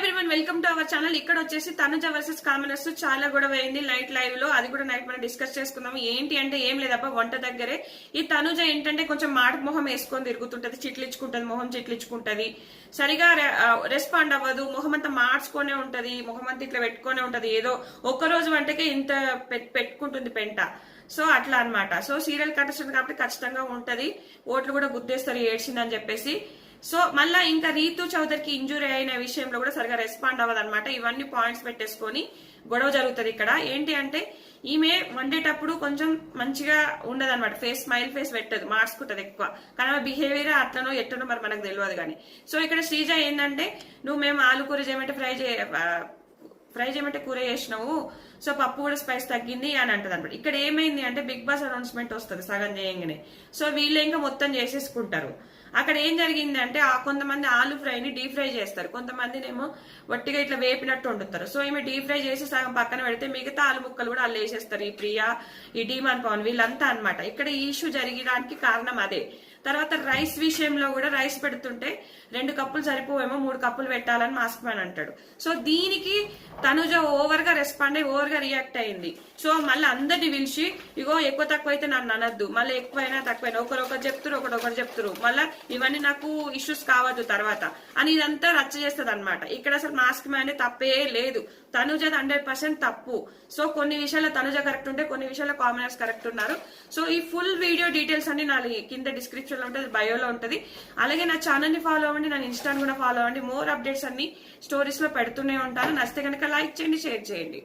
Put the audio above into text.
Everyone welcome to our channel. ఇక్కడ వచ్చేసి Tanuja versus commoners చాలా గొడవ అయింది నైట్ లైవ్ లో. అది కూడా నైట్ మనం డిస్కస్ చేసుకుందాం. ఏంటి అంటే ఏం లేదబ్బా, వంట దగ్గరే ఈ తనుజ ఏంటంటే కొంచెం మాట మొహం వేసుకొని తిరుగుతుంటది, చిట్లించుకుంటది, మొహం చిట్లించుకుంటది, సరిగా రెస్పాండ్ అవ్వదు, మొహం అంతా మార్చుకొనే ఉంటది, మొహం అంతా ఇట్లా పెట్టుకునే ఉంటది. ఏదో ఒక్కరోజు వంటకే ఇంత పెట్టుకుంటుంది పెంట. సో అట్లా అనమాట. సో సీరియల్ కంటెస్టెంట్ కాబట్టి ఖచ్చితంగా ఉంటది, ఓట్లు కూడా గుద్దేస్తారు ఏడ్చిందని చెప్పేసి. సో మళ్ళా ఇంకా రీతు చౌదరికి ఇంజురీ అయిన విషయంలో కూడా సరిగా రెస్పాండ్ అవ్వదన్నమాట. ఇవన్నీ పాయింట్స్ పెట్టేసుకొని గొడవ జరుగుతుంది ఇక్కడ. ఏంటి అంటే ఈమె వండేటప్పుడు కొంచెం మంచిగా ఉండదన్నమాట, స్మైల్ ఫేస్ పెట్టదు, మార్చుకుంటది ఎక్కువ. కానీ ఆమె బిహేవియర్ అట్లనో ఎట్లనో మరి మనకు తెలియదు కానీ. సో ఇక్కడ శ్రీజ ఏంటంటే నువ్వు మేము ఆలు కూర చేయమంటే ఫ్రై చేయమంటే కూర చేసినావు, సో పప్పు కూడా స్పైస్ తగ్గింది అని అంటది అనమాట. ఇక్కడ ఏమైంది అంటే బిగ్ బాస్ అనౌన్స్మెంట్ వస్తుంది సగం చేయంగానే. సో వీళ్ళు ఇంకా మొత్తం చేసేసుకుంటారు. అక్కడ ఏం జరిగింది అంటే కొంతమంది ఆలు ఫ్రైని డీప్ ఫ్రై చేస్తారు, కొంతమందినేమో వట్టిగా ఇట్లా వేపినట్టు వండుతారు. సో ఈమె డీప్ ఫ్రై చేసి సగం పక్కన పెడితే మిగతా ఆలు ముక్కలు కూడా అల్లు వేసేస్తారు. ఈ ప్రియా, ఈ డీమాన్ పవన్ వీళ్ళంతా అనమాట. ఇక్కడ ఈ ఇష్యూ జరగడానికి కారణం అదే. తర్వాత రైస్ విషయంలో కూడా రైస్ పెడుతుంటే 2 కప్పులు సరిపోవేమో 3 కప్పులు పెట్టాలని మాస్క్ మ్యాన్ అంటాడు. సో దీనికి తనుజ ఓవర్ గా రెస్పాండ్ అయ్యి ఓవర్ గా రియాక్ట్ అయింది. సో మళ్ళీ అందరిని పిలిచి ఇగో ఎక్కువ తక్కువ అయితే నన్ను అనద్దు, మళ్ళీ ఎక్కువైనా తక్కువైనా ఒకరొకరు చెప్తారు, ఒకరొకరు చెప్తారు, మళ్ళీ ఇవన్నీ నాకు ఇష్యూస్ కావద్దు తర్వాత అని ఇదంతా రచ్చ చేస్తుంది అనమాట. ఇక్కడ అసలు మాస్క్ మ్యాన్ తప్పే లేదు, తనుజ 100% తప్పు. సో కొన్ని విషయాల్లో తనుజ కరెక్ట్ ఉంటే కొన్ని విషయాల్లో కామనర్స్ కరెక్ట్ ఉన్నారు. సో ఈ ఫుల్ వీడియో డీటెయిల్స్ అన్ని నా కింద డిస్క్రిప్షన్ లో ఉంటుంది, బయోలో ఉంటుంది. అలాగే నా ఛానల్ ని ఫాలో అవ్వండి, నా ఇన్స్టాని కూడా ఫాలో అవ్వండి. మోర్ అప్డేట్స్ అన్ని స్టోరీస్ లో పెడుతూనే ఉంటాను. నచ్చితే కనుక లైక్ చేయండి, షేర్ చేయండి.